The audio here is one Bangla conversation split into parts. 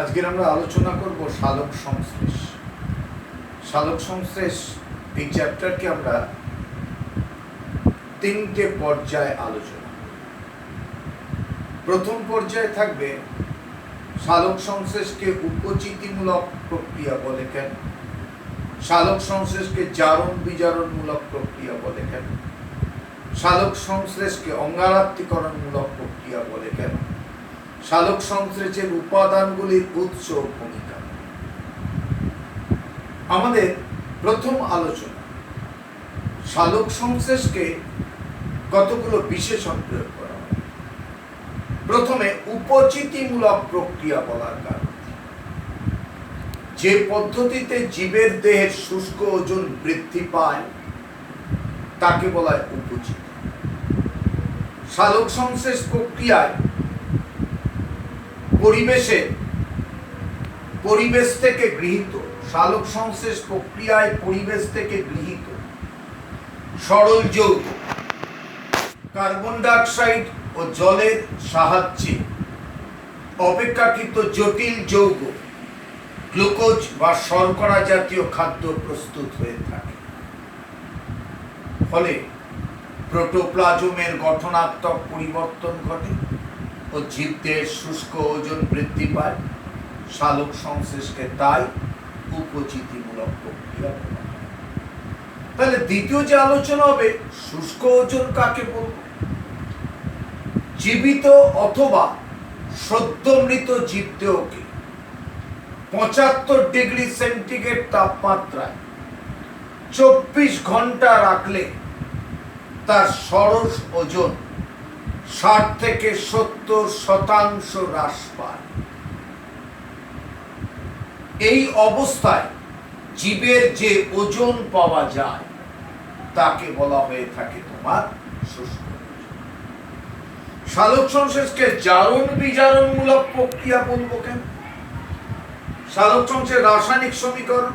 আজকের আমরা আলোচনা করব সালোক সংশ্লেষ। সালোক সংশ্লেষ এই চ্যাপ্টারকে আমরা তিনটে পর্যায়ে আলোচনা করব। প্রথম পর্যায়ে থাকবে সালোক সংশ্লেষকে উপচিতিমূলক প্রক্রিয়া বলে কেন, সালোক সংশ্লেষকে জারণ বিজারণমূলক প্রক্রিয়া বলে কেন, সালোক সংশ্লেষকে অঙ্গারাত্মীকরণমূলক প্রক্রিয়া বলে কেন, সালোক সংশ্লেষের উপাদানগুলির উৎস ও ভূমিকা। আমাদের প্রথম আলোচনা সালোক সংশ্লেষকে কতগুলো বিশেষণ প্রয়োগ করা হয়। প্রথমে উপচিতিমূলক প্রক্রিয়া বলার কারণ, যে পদ্ধতিতে জীবের দেহের শুষ্ক ওজন বৃদ্ধি পায় তাকে বলা হয় উপচিতি। সালোক সংশ্লেষ প্রক্রিয়ায় পরিবেশ থেকে গৃহীত সরল যৌগ কার্বন ডাইঅক্সাইড ও জলের সাহায্যে অপেক্ষাকৃত জটিল যৌগ গ্লুকোজ বা শর্করা জাতীয় খাদ্য প্রস্তুত হয়ে থাকে। ফলে প্রোটোপ্লাজমের গঠনাত্মক পরিবর্তন ঘটে ও জীবদের শুষ্ক ওজন বৃদ্ধি পায়। সালোক সংশ্লেষকে তাই উপচিতিমূলক প্রক্রিয়া বলা হয়। তাহলে দ্বিতীয় যে আলোচনা হবে, শুষ্ক ওজন কাকে বলব? জীবিত অথবা সদ্য মৃত জীবদেহকে 75 ডিগ্রি সেন্টিগ্রেড তাপমাত্রায় 24 ঘন্টা রাখলে তার সরস ওজন 60 থেকে 70% হ্রাস পায়। এই অবস্থায় জীবের যে ওজন পাওয়া যায় তাকে বলা হয়ে থাকে তোমার শুষ্ক ওজন। সালোক সংশ্লেষকে জারণ বিজারণমূলক প্রক্রিয়া বলবো কেন? সালোক সংশ্লেষের রাসায়নিক সমীকরণ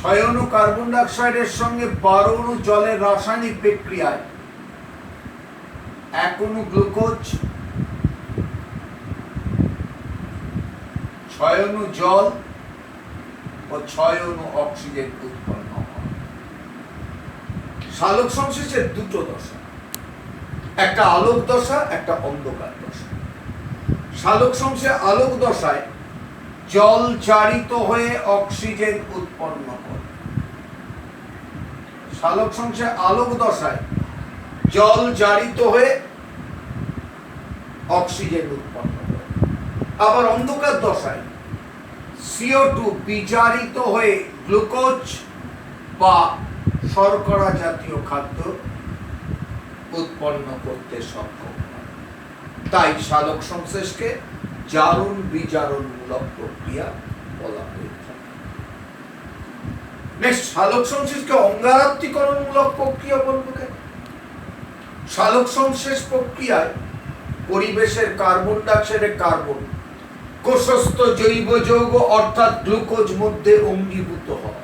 ছয় অণু কার্বন ডাইঅক্সাইডের সঙ্গে 12 অণু জলের রাসায়নিক বিক্রিয়ায় 1 অণু গ্লুকোজ, 6 অণু জল ও 6 অণু অক্সিজেন উৎপন্ন হয়। সালোক সংশ্লেষের দুটো দশা, একটা আলোক দশা, একটা অন্ধকার দশা। সালোক সংশ্লেষে আলোক দশায় জল জারিত হয়ে অক্সিজেন উৎপন্ন করে। সালোক সংশ্লেষে আলোক দশায় জল জারিত হয়ে অক্সিজেন উৎপন্ন করে। আবার অন্ধকার দশায় CO2 বিজারিত হয়ে গ্লুকোজ বা শর্করা জাতীয় খাদ্য উৎপন্ন করতে সক্ষম হয়। তাই সালোক সংশ্লেষকে জারণ বিজারণমূলক প্রক্রিয়া বলা হয়ে থাকে। নেক্সট, সালোক সংশ্লেষকে অঙ্গারাত্মীকরণমূলক প্রক্রিয়া বলবো কেন? সালোক সংশ্লেষ প্রক্রিয়ায় পরিবেশের কার্বন ডাইঅক্সাইডের কার্বন কোষস্থ জৈব যৌগ অর্থাৎ গ্লুকোজ মধ্যে অঙ্গীভূত হয়।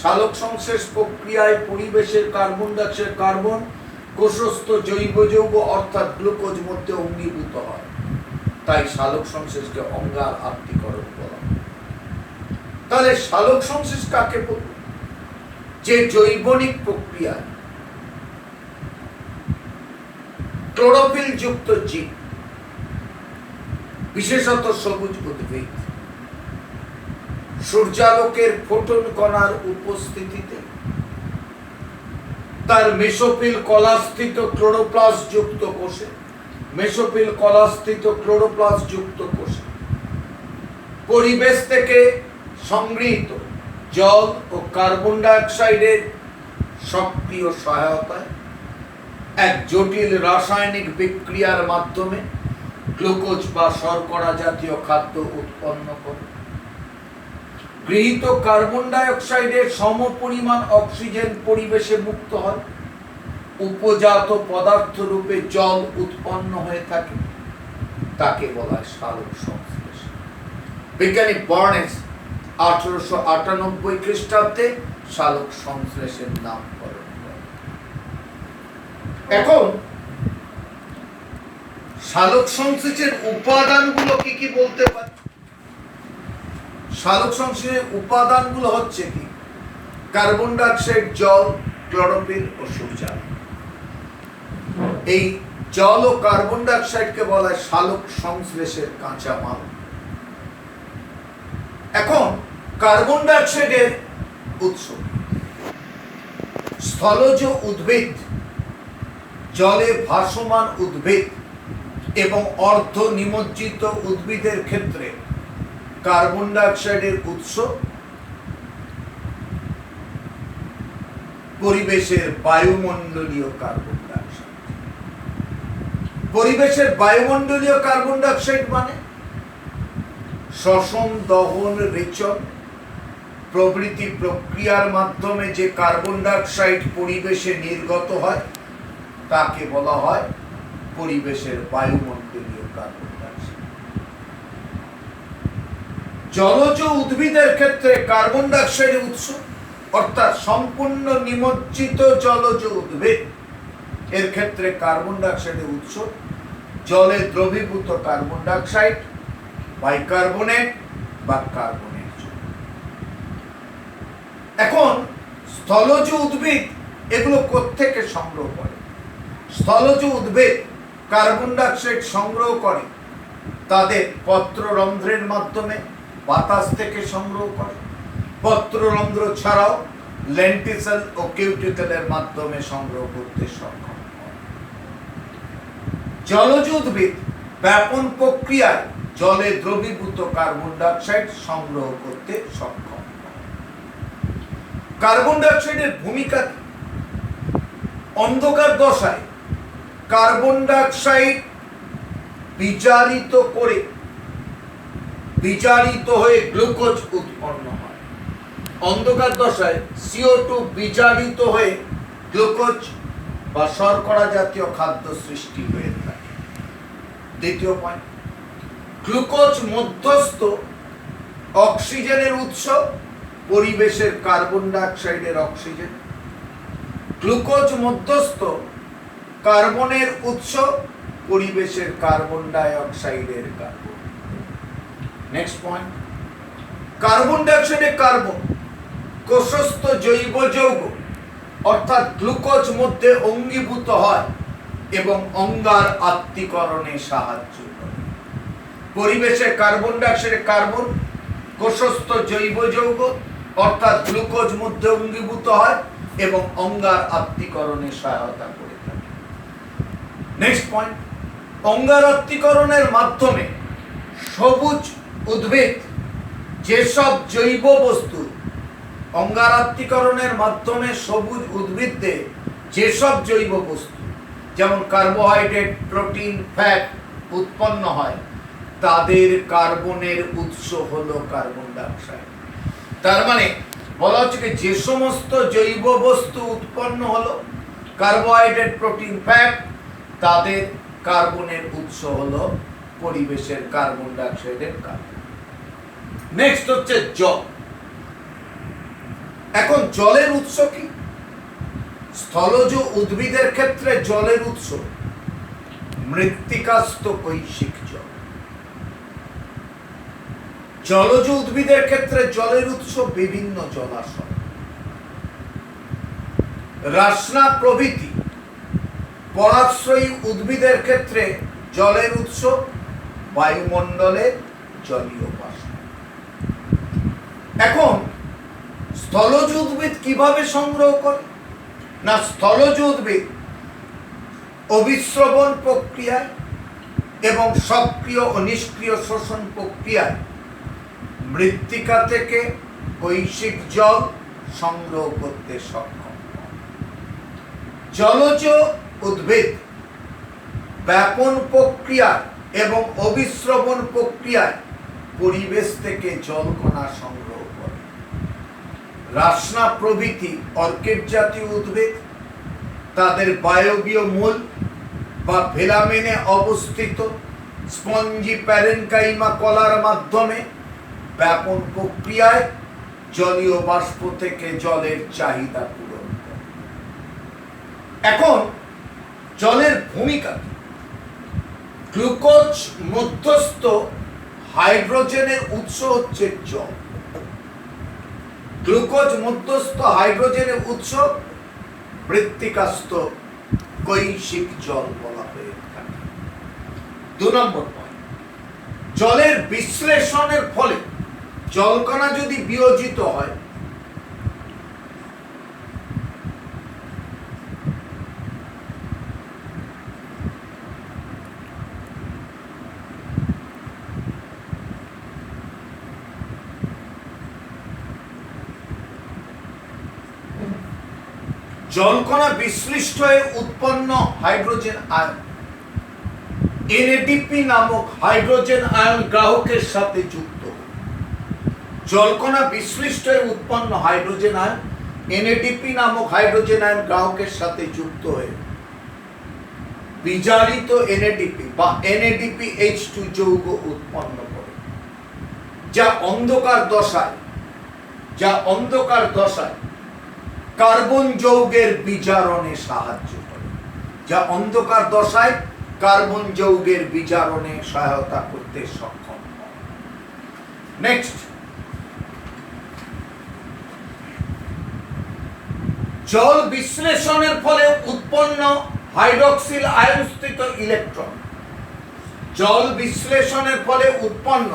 সালোক সংশ্লেষ প্রক্রিয়ায় পরিবেশের কার্বন ডাইঅক্সাইড কার্বন কোষস্থ জৈব যৌগ অর্থাৎ গ্লুকোজ মধ্যে অঙ্গীভূত হয়। তাই সালোক সংশ্লেষকে অঙ্গারাত্মীকরণ বলা হয়। তাহলে সালোক সংশ্লেষ কাকে বলব? যে জৈবনিক প্রক্রিয়ায় ক্লোরোফিল যুক্ত জীব, বিশেষত সবুজ উদ্ভিদ, সূর্যালোকের ফোটন কণার উপস্থিতিতে তার মেসোফিল কলাস্থিত ক্লোরোপ্লাস্ট যুক্ত কোষে পরিবেশ থেকে সংগৃহীত জল ও কার্বন ডাইঅক্সাইডের সক্রিয় সহায়তায় এক জটিল রাসায়নিক বিক্রিয়ার মাধ্যমে গ্লুকোজ বা শর্করা জাতীয় খাদ্য উৎপন্ন করে। গৃহীত কার্বন ডাইঅক্সাইডের সমপরিমাণ অক্সিজেন পরিবেশে মুক্ত হয়। উপজাত পদার্থ রূপে জল উৎপন্ন হয়ে থাকে। তাকে বলা হয় সালোক সংশ্লেষ। বিজ্ঞানী বার্নেস 1898 খ্রিস্টাব্দে সালোক সংশ্লেষের নামকরণ করেন। এখন সালোক সংশ্লেষের উপাদানগুলো কি কি বলতে পারি? সালোক সংশ্লেষের উপাদানগুলো হচ্ছে কি? কার্বন ডাই অক্সাইড, জল, ক্লোরোফিল ও সূর্যালোক। এই জল ও কার্বন ডাই অক্সাইডকে বলা হয় সালোক সংশ্লেষের কাঁচামাল। এখন কার্বন ডাই অক্সাইডের উৎস স্থলজ উদ্ভিদ, জলে ভাসমান উদ্ভিদ এবং অর্ধ নিমজ্জিত উদ্ভিদের ক্ষেত্রে কার্বন ডাই অক্সাইডের উৎস পরিবেশের বায়ুমণ্ডলীয় কার্বন ডাই অক্সাইড। পরিবেশের বায়ুমণ্ডলীয় কার্বন ডাই অক্সাইড মানে শ্বসন, দহন, রেচন প্রভৃতি প্রক্রিয়ার মাধ্যমে যে কার্বন ডাই অক্সাইড পরিবেশে নির্গত হয় তাকে বলা হয় পরিবেশের বায়ুমণ্ডলীয় কার্বন ডাই অক্সাইড। জলজ উদ্ভিদের ক্ষেত্রে কার্বন ডাই অক্সাইডের উৎস অর্থাৎ সম্পূর্ণ নিমজ্জিত জলজ উদ্ভিদ এর ক্ষেত্রে কার্বন ডাই অক্সাইডের উৎস জলে দ্রবীভূত কার্বন ডাই অক্সাইড, বাইকার্বনেট বা কার্বনেট। এখন স্থলজ উদ্ভিদ এগুলো কোত্থেকে সংগ্রহ করে? স্থলজ উদ্ভিদ কার্বন ডাই অক্সাইড সংগ্রহ করে তাদের পত্ররন্ধ্রের মাধ্যমে, বাতাস থেকে সংগ্রহ করে। পত্ররন্ধ্র ছাড়াও লেন্টিসেল ও কিউটিকলের মাধ্যমে সংগ্রহ করতে সক্ষম হয়। জলজ উদ্ভিদ ব্যাপন প্রক্রিয়ায় জলে দ্রবীভূত কার্বন ডাই অক্সাইড সংগ্রহ করতে সক্ষম হয়। কার্বন ডাই অক্সাইডের ভূমিকা কি? অন্ধকার দশায় কার্বন ডাই অক্সাইড বিজারিত হয়ে গ্লুকোজ উৎপন্ন হয়। অন্ধকার দশায় CO2 বিজারিত হয়ে গ্লুকোজ বা শর্করা জাতীয় খাদ্য সৃষ্টি হয়ে থাকে। দ্বিতীয় পয়েন্ট, গ্লুকোজ মধ্যস্থ অক্সিজেনের উৎস পরিবেশের কার্বন ডাই অক্সাইডের অক্সিজেন। গ্লুকোজ মধ্যস্থ কার্বনের উৎস পরিবেশের কার্বন ডাই অক্সাইডের carbon. Next point, carbon die অক্সাইডের কার্বন কোষস্থ জৈব যৌগ অর্থাৎ গ্লুকোজ মধ্যে অঙ্গীভূত হয় এবং অঙ্গার আত্তীকরণে সাহায্য করে। পরিবেশে কার্বন ডাই অক্সাইডের কার্বন কোষস্থ জৈব যৌগ অর্থাৎ গ্লুকোজ মধ্যে অঙ্গীভূত হয় এবং অঙ্গার আত্তীকরণে সহায়তা করে থাকে। নেক্সট পয়েন্ট, অঙ্গার আত্তীকরণের মাধ্যমে সবুজ উদ্ভিদ যেসব জৈব বস্তু অঙ্গার আত্তীকরণের মাধ্যমে সবুজ উদ্ভিদে যেসব জৈব বস্তু যেমন কার্বোহাইড্রেট, প্রোটিন, ফ্যাট উৎপন্ন হয় তাদের কার্বনের উৎস হলো কার্বন ডাই অক্সাইড। তার মানে বলা হচ্ছে যে যে সমস্ত জৈব বস্তু উৎপন্ন হলো কার্বোহাইড্রেট, প্রোটিন, ফ্যাট তাদের কার্বনের উৎস হলো পরিবেশের কার্বন ডাই অক্সাইডের কার্বন। নেক্সট হচ্ছে জল। এখন জলের উৎস কি? স্থলজ উদ্ভিদের ক্ষেত্রে জলের উৎস মৃত্তিকাস্থ কৈশিক জল। জলজ উদ্ভিদের ক্ষেত্রে জলের উৎস বিভিন্ন জলাশয়। রাসনা প্রভৃতি পরাশ্রয়ী উদ্ভিদের ক্ষেত্রে জলের উৎস বায়ুমণ্ডলের জলীয় বাষ্প। এখন স্থলজ উদ্ভিদ কিভাবে সংগ্রহ করে? না, স্থলজ উদ্ভিদ অভিস্রবণ প্রক্রিয়ায় এবং সক্রিয় ও নিষ্ক্রিয় শোষণ প্রক্রিয়ায় মৃত্তিকা থেকে কৈশিক জল সংগ্রহ করতে সক্ষম। জলজ উদ্ভিদ ব্যাপন প্রক্রিয়া এবং অভিস্রবণ প্রক্রিয়ায় পরিবেশ থেকে জলকণা সংগ্রহ করে। রাসনা প্রভৃতি অর্কিড জাতীয় উদ্ভিদ তাদের বায়বীয় মূল বা ভেলামেনে অবস্থিত স্পঞ্জি প্যারেনকাইমা কলার মাধ্যমে ব্যাপন প্রক্রিয়ায় জলীয় বাষ্প থেকে জলের চাহিদা পূরণ করে। এখন জলের ভূমিকা, গ্লুকোজ মধ্যস্থ হাইড্রোজেনের উৎস হচ্ছে জল। গ্লুকোজ মধ্যস্থ হাইড্রোজেনের উৎস মৃত্তিকাস্থ কৈশিক জল বলা হয়ে থাকে। 2 নম্বর পয়েন্ট, জলের বিশ্লেষণের ফলে জলকণা যদি বিয়োজিত হয় জলকণা বিশ্লিষ্ট হয়ে উৎপন্ন হাইড্রোজেন আয়ন NADP নামক হাইড্রোজেন আয়ন গ্রাহকের সাথে যুক্ত। জলকণা বিশ্লিষ্ট হয়ে উৎপন্ন হাইড্রোজেন আয়ন NADP নামক হাইড্রোজেন আয়ন গ্রাহকের সাথে যুক্ত হয়ে বিজারিত NADP বা NADPH2 যৌগ উৎপন্ন করে, যা অন্ধকার দশায় কার্বন যৌগের বিজারণে সাহায্য করে, কার্বন যৌগের বিজারণে সহায়তা করতে সক্ষম হয়। নেক্সট, জল বিশ্লেষণের ফলে উৎপন্ন হাইড্রক্সিল আয়নস্থিত ইলেকট্রন। জল বিশ্লেষণের ফলে উৎপন্ন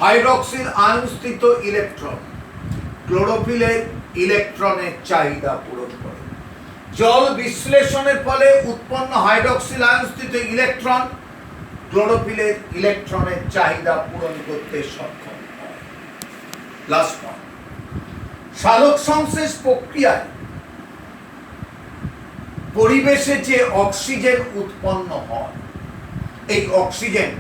হাইড্রক্সিল আয়নস্থিত ইলেকট্রন ক্লোরোফিলের ইলেকট্রনের চাহিদা পূরণ করে। জল বিশ্লেষণের ফলে উৎপন্ন হাইড্রক্সিল আয়নস্থিত ইলেকট্রন ক্লোরোফিলের ইলেকট্রনের চাহিদা পূরণ করতে সক্ষম হয়। লাস্ট পয়েন্ট, সালোক সংশ্লেষ প্রক্রিয়ায় পরিবেশে যে অক্সিজেন উৎপন্ন হয়, এই অক্সিজেন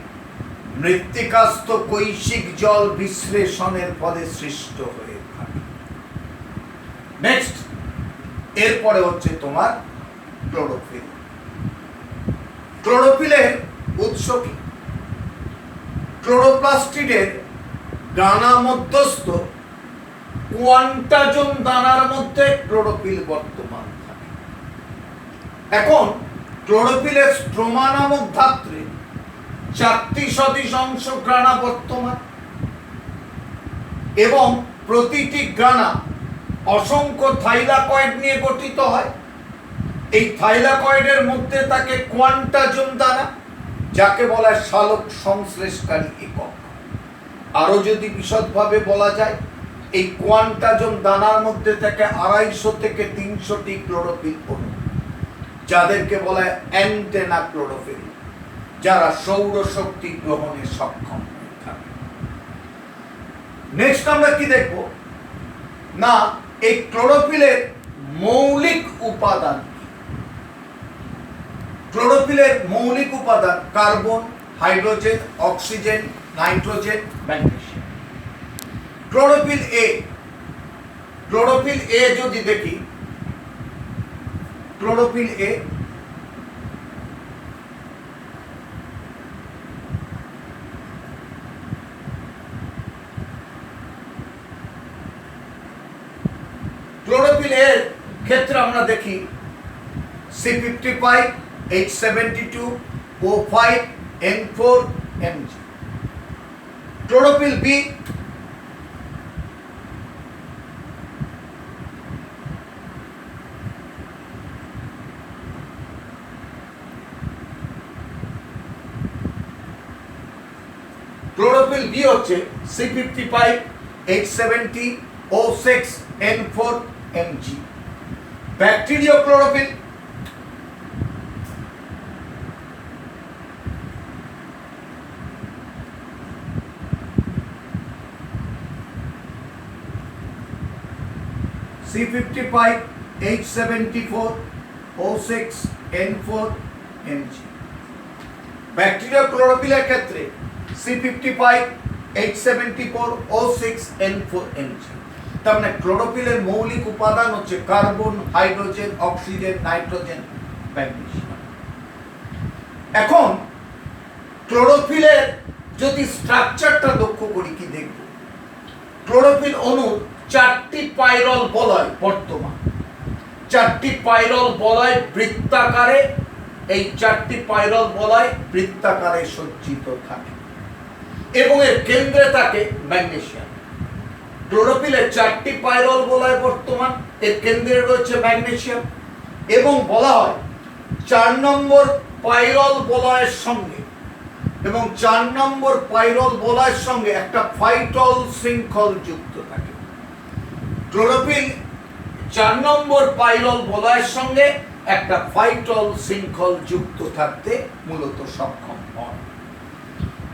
মৃত্তিকাস্থ কৈশিক জল বিশ্লেষণের ফলে সৃষ্ট হয়ে থাকে। নেক্সট, এরপরে হচ্ছে তোমার ক্লোরোফিল। ক্লোরোফিলের উৎস কি? ক্লোরোপ্লাস্টিডের দানা মধ্যস্থ কোয়ান্টাজম দানার মধ্যে ক্লোরোফিল বর্তমান থাকে। এখন ক্লোরোফিলের স্ট্রোমা নামক ধাত্রে 4টি সদিশ অংশ গ্রানা বর্তমান এবং প্রতিটি গ্রানা অসংখ্য থাইলাকয়েড নিয়ে গঠিত হয়। এই থাইলাকয়েডের মধ্যে থাকে কোয়ান্টাজম দানা, যাকে বলা হয় সালোক সংশ্লেষকারী একক। আরো যদি বিশদভাবে বলা যায়, এই কোয়ান্টাজম দানার মধ্যে থাকে 250 থেকে 300টি ক্লোরোফিল অণু, যাদেরকে বলা হয় অ্যান্টেনা ক্লোরোফিল, যারা সৌরশক্তি গ্রহণে সক্ষম থাকে। নেক্সট আমরা কি দেখব না, এই ক্লোরোফিলের মৌলিক উপাদান। ক্লোরোফিলের মৌলিক উপাদান carbon, hydrogen, oxygen, nitrogen, magnesium. Chlorophyll A যদি দেখি, ক্লোরোফিল এ এর ক্ষেত্রে আমরা দেখি C55, H72, O5, N4, Mg। Chlorophyll B হচ্ছে C55, H70, O6, N4, Mg। Bacteria chlorophyll C55, H74, O6, N4, Mg। Bacteria ক্লোরোফিলের ক্ষেত্রে C55, H74, O6, N4, Mg। তার মানে ক্লোরোফিলের মৌলিক উপাদান হচ্ছে carbon, hydrogen, oxygen, nitrogen, magnesium. এখন ক্লোরোফিলের যদি স্ট্রাকচারটা লক্ষ্য করি কি দেখব, ক্লোরোফিল অণুর 4টি পাইরল বলয় বর্তমান, 4টি পাইরল বলয় বৃত্তাকারে, এই 4টি পাইরল বলয় বৃত্তাকারে সজ্জিত থাকে এবং এর কেন্দ্রে থাকে ম্যাগনেসিয়াম। ক্লোরোফিলের 4টি পাইরল বলয় বর্তমান, এর কেন্দ্রে রয়েছে ম্যাগনেসিয়াম এবং বলা হয় 4 নম্বর পাইরল বলয়ের সঙ্গে এবং 4 নম্বর পাইরল বলয়ের সঙ্গে একটা ফাইটল শৃঙ্খল যুক্ত থাকে। ক্লোরোফিল 4 নম্বর পাইরল বলয়ের সঙ্গে একটা ফাইটল শৃঙ্খল যুক্ত থাকতে মূলত সক্ষম হয়।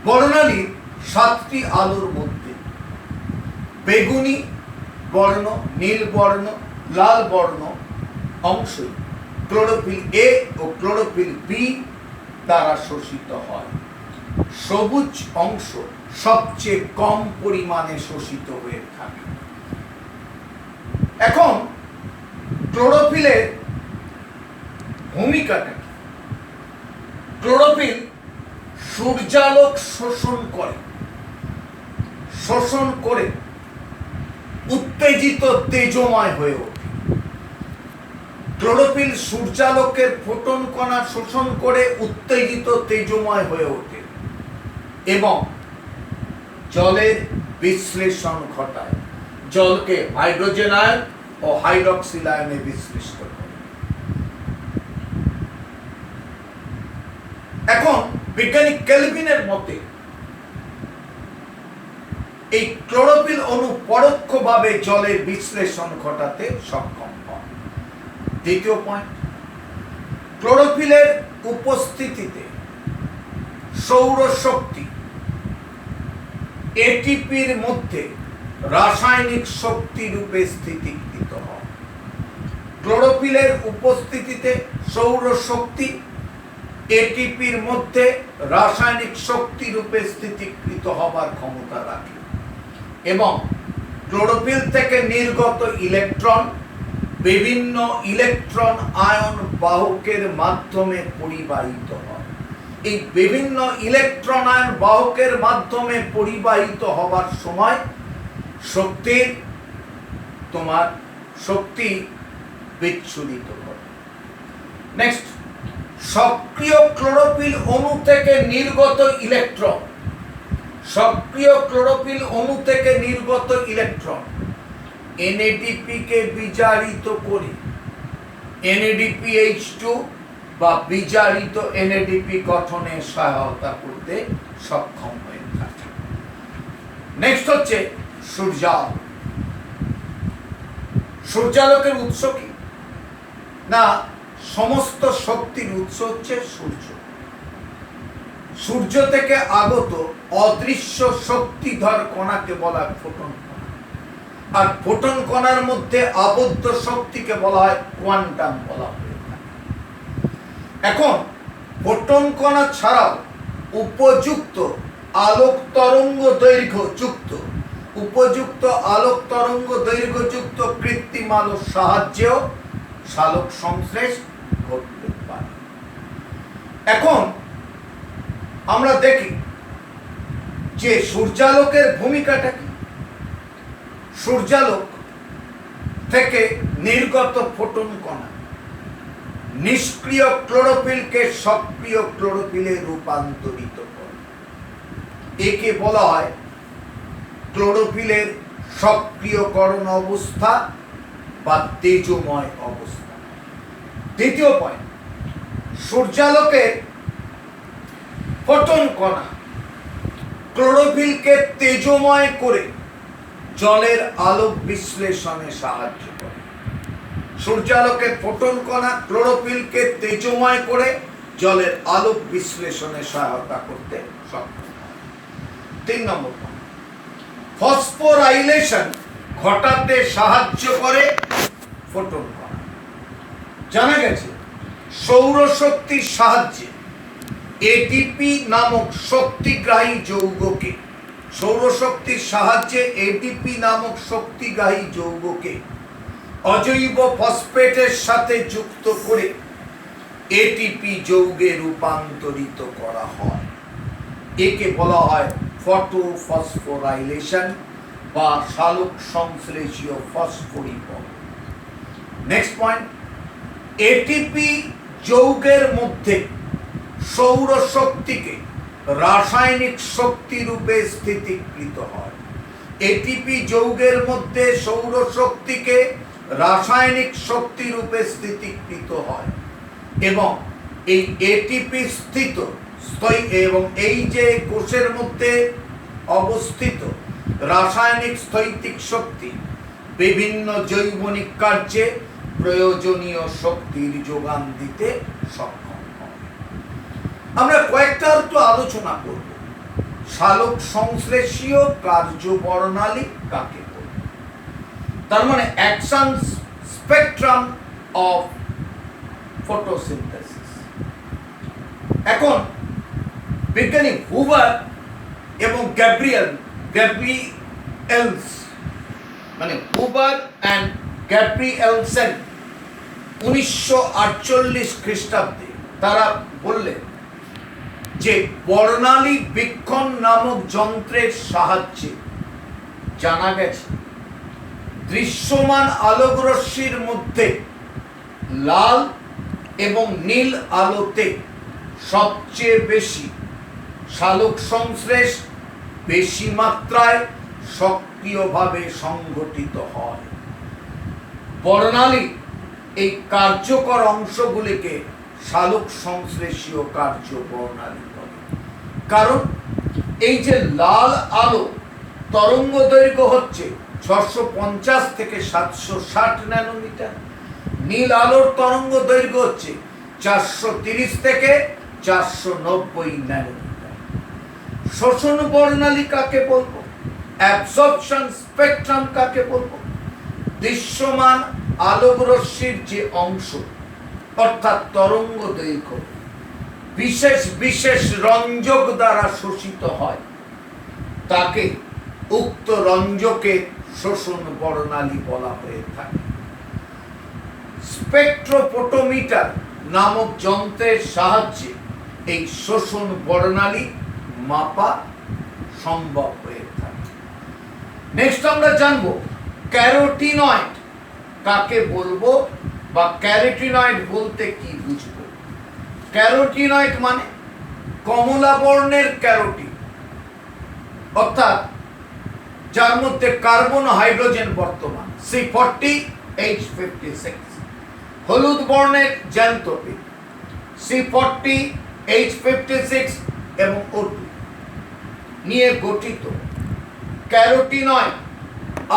বর্ণালীর 7টি আলোর মধ্যে বেগুনি বর্ণ, নীল বর্ণ, লাল বর্ণ অংশই ক্লোরোফিল এ ও ক্লোরোফিল বি দ্বারা শোষিত হয়। সবুজ অংশ সবচেয়ে কম পরিমাণে শোষিত হয়ে থাকে। এখন ক্লোরোফিলের ভূমিকাটা কি? ক্লোরোফিল সূর্যালোক শোষণ করে উত্তেজিত তেজময় হয়ে ওঠে। ক্লোরোফিল সূর্যালোকের ফোটন কণা শোষণ করে উত্তেজিত তেজময় হয়ে ওঠে এবং জলের বিশ্লেষণ ঘটায়, জলকে হাইড্রোজেন আয়ন ও হাইড্রক্সিল আয়নে বিশ্লিষ্ট করে। এখন বিজ্ঞানী কেলভিনের মতে এই ক্লোরোফিল অণু পরোক্ষভাবে জলের বিশ্লেষণ ঘটাতে সক্ষম হয়। দ্বিতীয় পয়েন্ট, ক্লোরোফিলের উপস্থিতিতে সৌরশক্তি এটিপির মধ্যে রাসায়নিক শক্তি রূপে স্থিতিকৃত হয়। ক্লোরোফিলের উপস্থিতিতে সৌরশক্তি এটিপির মধ্যে রাসায়নিক শক্তি রূপে স্থিতিকৃত হবার ক্ষমতা রাখে এবং ক্লোরোফিল থেকে নির্গত ইলেকট্রন বিভিন্ন ইলেকট্রন আয়ন বাহকের মাধ্যমে পরিবাহিত হয়। এই বিভিন্ন ইলেকট্রন আয়ন বাহকের মাধ্যমে পরিবাহিত হবার সময় শক্তি বিচ্ছুরিত হয়। নেক্সট, সক্রিয় ক্লোরোফিল অণু থেকে নির্গত ইলেকট্রন, সক্রিয় ক্লোরোফিল অণু থেকে নির্গত ইলেকট্রন এনএডিপি কে বিজারিত করে NADPH2 বা বিজারিত NADP গঠনে সহায়তা করতে সক্ষম হয়ে থাকে। নেক্সট হচ্ছে সূর্যালোক। সূর্যালোকের উৎস কি? না, সমস্ত শক্তির উৎস হচ্ছে সূর্য। সূর্য থেকে আগত অদৃশ্য শক্তিধর কণাকে বলা হয় ফোটন কণা, আর ফোটন কণার মধ্যে আবদ্ধ শক্তিকে বলা হয় কোয়ান্টাম বলা হয়। এখন ফোটন কণা ছাড়াও উপযুক্ত আলোক তরঙ্গ দৈর্ঘ্য যুক্ত কৃত্রিম আলোর সাহায্যেও সালোক সংশ্লেষ ঘটতে পারে। এখন আমরা দেখি যে সূর্যালোকের ভূমিকাটা কি। সূর্যালোক থেকে নির্গত ফোটন কণা নিষ্ক্রিয় ক্লোরোফিলকে সক্রিয় ক্লোরোফিলে রূপান্তরিত করে। একে বলা হয় ক্লোরোফিলের সক্রিয়করণ অবস্থা বা তেজময় অবস্থা। দ্বিতীয় পয়েন্ট, সূর্যালোকের ফোটন কণা ক্লোরোফিলকে তেজময় করে জলের আলোক বিশ্লেষণে সাহায্য করে। সূর্যালোকের ফোটন কণা ক্লোরোফিলকে তেজময় করে জলের আলোক বিশ্লেষণে সহায়তা করতে সক্ষম হয়। 3 নম্বর পয়েন্ট, ফসফোরাইলেশন ঘটাতে সাহায্য করে ফোটন কণা। জানা গেছে সৌরশক্তির সাহায্যে এটিপি নামক শক্তিগ্রাহী যৌগকে, সৌরশক্তির সাহায্যে এটিপি নামক শক্তিগ্রাহী যৌগকে অজৈব ফসফেটের সাথে যুক্ত করে এটিপি যৌগে রূপান্তরিত করা হয়। একে বলা হয় ফটোফসফোরাইলেশন বা সালোক সংশ্লেষীয় ফসফরিকরণ। নেক্সট পয়েন্ট, এটিপি যৌগের মধ্যে সৌরশক্তিকে রাসায়নিক শক্তি রূপে স্থিতিকৃত হয়। এটিপি যৌগের মধ্যে সৌরশক্তিকে রাসায়নিক শক্তি রূপে স্থিতিকৃত হয় এবং এই এটিপি স্থিত এবং এই যে কোষের মধ্যে অবস্থিত রাসায়নিক স্থৈতিক শক্তি বিভিন্ন জৈবনিক কার্যে প্রয়োজনীয় শক্তির যোগান দিতে সক্ষম হয়। আমরা কয়েকটা একটু আলোচনা করব। সালোক সংশ্লেষীয় কার্যবর্ণালী কাকে বলে? তার মানে অ্যাকশন স্পেকট্রাম অফ ফটোসিনথেসিস। এখন বিজ্ঞানী হুভার এবং গ্যাব্রিয়েলস মানে হুভার অ্যান্ড গ্যাব্রিয়েলসেন 1948 খ্রিস্টাব্দে তারা বললেন যে বর্ণালী বীক্ষণ নামক যন্ত্রের সাহায্যে জানা গেছে দৃশ্যমান আলোকরশ্মির মধ্যে লাল এবং নীল আলোতে সবচেয়ে বেশি সালোক সংশ্লেষ বেশি মাত্রায় সক্রিয়ভাবে সংঘটিত হয়। বর্ণালী এই কার্যকর অংশগুলিকে সালোক সংশ্লেষীয় কার্যবর্ণালী বলে। কারণ এই যে লাল আলো তরঙ্গ দৈর্ঘ্য হচ্ছে 650 থেকে 760 ন্যানোমিটার, নীল আলোর তরঙ্গ দৈর্ঘ্য হচ্ছে 430 থেকে 490 ন্যানোমিটার। শোষণ বর্ণালী কাকে বলবো? অ্যাবজর্পশন স্পেকট্রাম কাকে বলবো? দৃশ্যমান আলোক রশ্মির যে অংশ অর্থাৎ তরঙ্গ দৈর্ঘ্য বিশেষ বিশেষ রঞ্জক দ্বারা শোষিত হয় তাকে উক্ত রঞ্জকের শোষণ বর্ণালী বলা হয়ে থাকে। স্পেকট্রোফোটোমিটার নামক যন্ত্রের সাহায্যে এই শোষণ বর্ণালী মাপা সম্ভব হয়ে থাকে। নেক্সট আমরা জানবো ক্যারোটিনয়েড কাকে বলবো বা ক্যারোটিনয়েড বলতে কি বুঝবো। ক্যারোটিনয়েড মানে কমলা বর্ণের ক্যারোটিন অর্থাৎ যার মধ্যে কার্বন হাইড্রোজেন বর্তমান C40H56, হলুদ বর্ণের জ্যান্থোপিন C40H56 এবং O2 নিয়ে গঠিত। ক্যারোটিনয়েড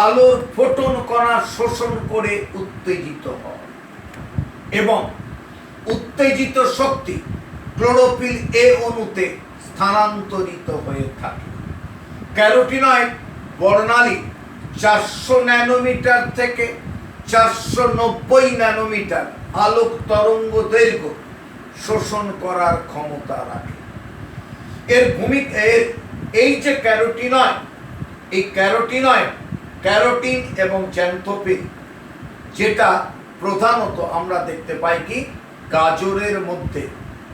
আলোর ফোটন কণা শোষণ করে উত্তেজিত হয় এবং উত্তেজিত শক্তি ক্লোরোফিল এ অণুতে স্থানান্তরিত হয়ে থাকে। ক্যারোটিনয়েড বর্ণালী 400 ন্যানোমিটার থেকে 490 ন্যানোমিটার আলোক তরঙ্গ দৈর্ঘ্য শোষণ করার ক্ষমতা রাখে। এর ভূমিকা এই যে ক্যারোটিনয়েড, এই ক্যারোটিনয়েড ক্যারোটিন এবং জ্যান্থোপিন যেটা প্রধানত আমরা দেখতে পাই কি গাজরের মধ্যে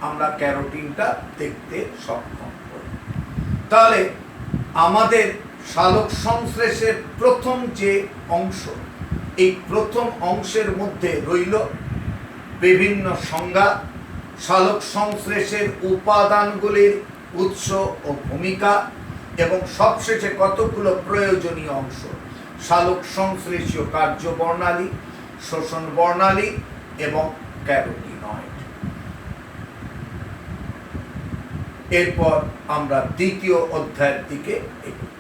আমরা ক্যারোটিনটা দেখতে সক্ষম করি। তাহলে আমাদের সালোক সংশ্লেষের প্রথম যে অংশ, এই প্রথম অংশের মধ্যে রইল বিভিন্ন সংজ্ঞা, সালোক সংশ্লেষের উপাদানগুলির উৎস ও ভূমিকা এবং সবশেষে কতগুলো প্রয়োজনীয় অংশ, সালোক সংশ্লেষীয় কার্যবর্ণালী, শোষণ বর্ণালী এবং ক্যারোটিনয়েড। এরপর আমরা দ্বিতীয় অধ্যায়ের দিকে এগোই।